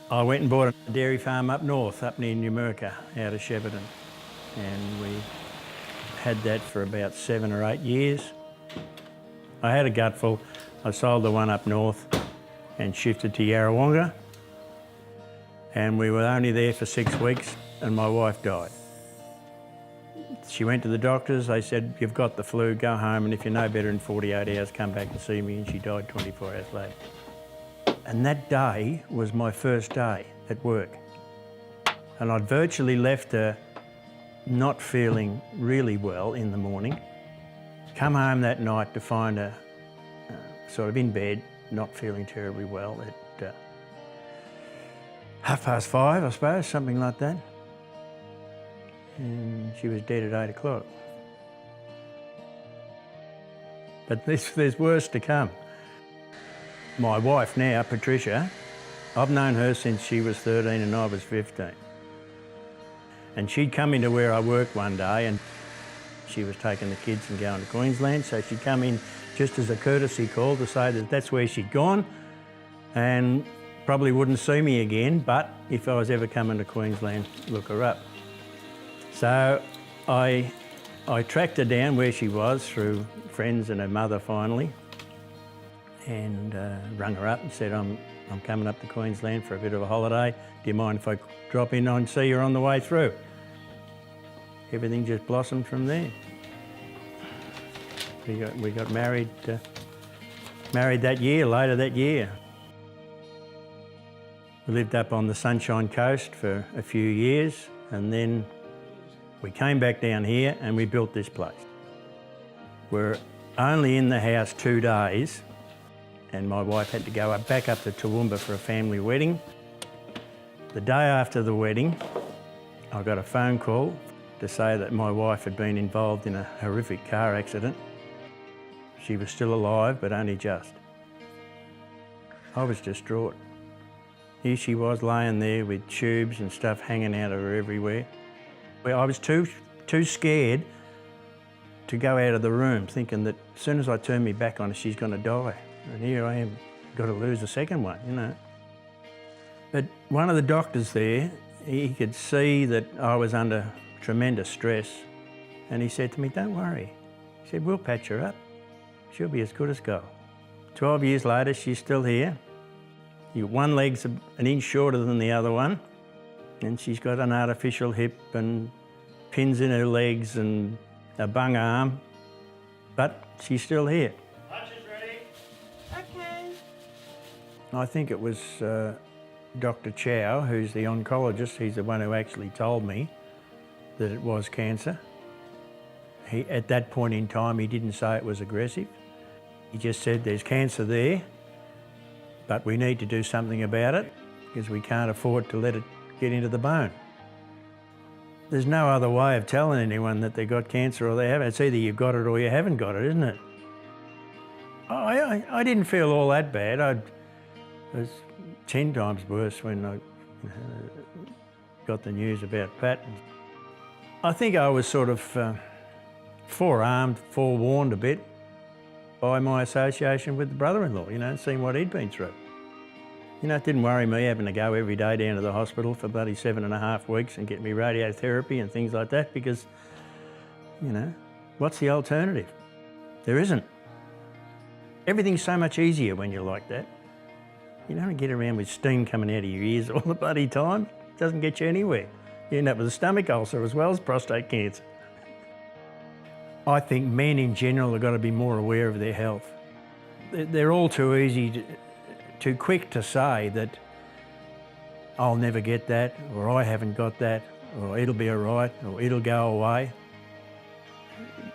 I went and bought a dairy farm up north, up near Numurkah, out of Shepparton. And we had that for about 7 or 8 years. I had a gutful. I sold the one up north and shifted to Yarrawonga. And we were only there for 6 weeks and my wife died. She went to the doctors, they said, you've got the flu, go home, and if you're no better in 48 hours, come back and see me, and she died 24 hours later. And that day was my first day at work. And I'd virtually left her not feeling really well in the morning. Come home that night to find her sort of in bed, not feeling terribly well at 5:30, I suppose, something like that. And she was dead at 8 o'clock. But there's worse to come. My wife now, Patricia, I've known her since she was 13 and I was 15. And she'd come into where I worked one day and she was taking the kids and going to Queensland, so she'd come in just as a courtesy call to say that that's where she'd gone and probably wouldn't see me again, but if I was ever coming to Queensland, look her up. So I tracked her down where she was through friends and her mother finally, and rung her up and said, I'm coming up to Queensland for a bit of a holiday. Do you mind if I drop in and see you on the way through? Everything just blossomed from there. We got married that year, later that year. We lived up on the Sunshine Coast for a few years, and then we came back down here and we built this place. We're only in the house 2 days and my wife had to go back up to Toowoomba for a family wedding. The day after the wedding, I got a phone call to say that my wife had been involved in a horrific car accident. She was still alive, but only just. I was distraught. Here she was laying there with tubes and stuff hanging out of her everywhere. I was too scared to go out of the room, thinking that as soon as I turn my back on her, she's going to die. And here I am, got to lose a second one, you know. But one of the doctors there, he could see that I was under tremendous stress, and he said to me, don't worry. He said, we'll patch her up. She'll be as good as gold. 12 years later, she's still here. One leg's an inch shorter than the other one, and she's got an artificial hip and pins in her legs and a bung arm, but she's still here. Lunch is ready. Okay. I think it was Dr. Chow, who's the oncologist. He's the one who actually told me that it was cancer. At that point in time, he didn't say it was aggressive. He just said there's cancer there, but we need to do something about it because we can't afford to let it get into the bone. There's no other way of telling anyone that they've got cancer or they haven't. It's either you've got it or you haven't got it, isn't it? I didn't feel all that bad. It was 10 times worse when I got the news about Pat. I think I was sort of forewarned a bit by my association with the brother-in-law, you know, seeing what he'd been through. You know, it didn't worry me having to go every day down to the hospital for bloody 7.5 weeks and get me radiotherapy and things like that because, you know, what's the alternative? There isn't. Everything's so much easier when you're like that. You don't get around with steam coming out of your ears all the bloody time. It doesn't get you anywhere. You end up with a stomach ulcer as well as prostate cancer. I think men in general have got to be more aware of their health. They're all too easy, too quick to say that I'll never get that, or I haven't got that, or it'll be all right, or it'll go away.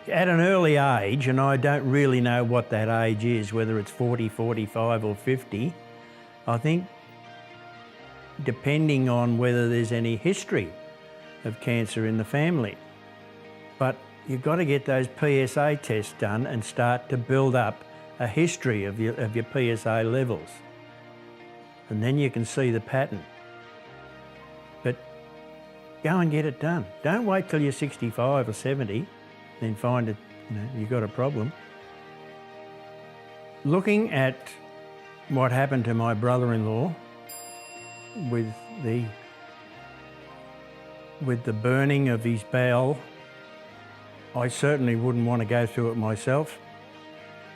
At an early age, and I don't really know what that age is, whether it's 40, 45 or 50, I think depending on whether there's any history of cancer in the family. But you've got to get those PSA tests done and start to build up a history of your PSA levels. And then you can see the pattern. But go and get it done. Don't wait till you're 65 or 70, then find it, you've got a problem. Looking at what happened to my brother-in-law, with the burning of his bowel, I certainly wouldn't want to go through it myself,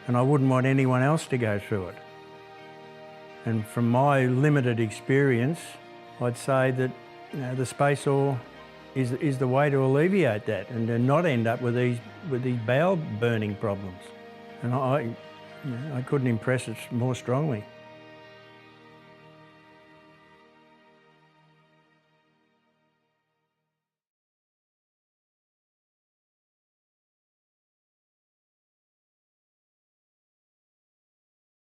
and I wouldn't want anyone else to go through it. And from my limited experience, I'd say that the space ore is the way to alleviate that and to not end up with these bowel burning problems. And I couldn't impress it more strongly.